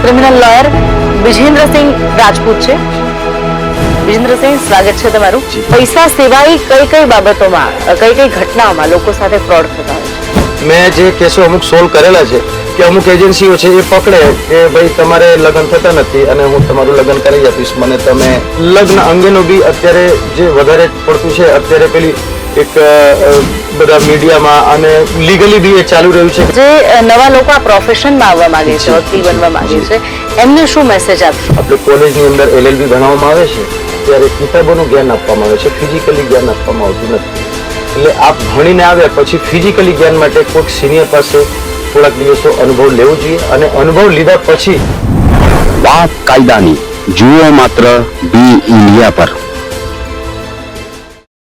Criminal lawyer Vijendrasinh Rajput છે। વિજેન્દ્રસિંહ, સ્વાગત છે તમારું। પૈસા સિવાય કઈ કઈ બાબતોમાં, કઈ કઈ ઘટનાઓમાં લોકો સાથે ફ્રોડ થતા હોય છે? મેં જે કેસો અમુક સોલ્વ કરેલા છે કે અમુક એજન્સીઓ છે એ પકડે કે ભાઈ તમારે લગ્ન થતા નથી અને હું તમારું લગ્ન કરી આપીશ, મને તમે લગ્ન અંગેનું બી અત્યારે જે વધારે પડતું છે અત્યારે પેલી એક બધા મીડિયામાં અને લીગલી બી એ ચાલુ રહ્યું છે। જે નવા લોકો આ પ્રોફેશનમાં આવવા માંગે છે, વકીલ બનવા માંગે છે, એમને શું મેસેજ આપશો? આપણે કોલેજની અંદર LLB ભણાવવામાં આવે છે ત્યારે કિતાબોનું જ્ઞાન આપવામાં આવે છે, ફિઝિકલી જ્ઞાન આપવામાં આવતું નથી। એટલે આપ ભણીને આવ્યા પછી ફિઝિકલી જ્ઞાન માટે કોઈક સિનિયર પાસે થોડાક દિવસો અનુભવ લેવો જોઈએ અને અનુભવ લીધા પછી વાત કાયદાની જુઓ માત્ર બી ઇન્ડિયા પર।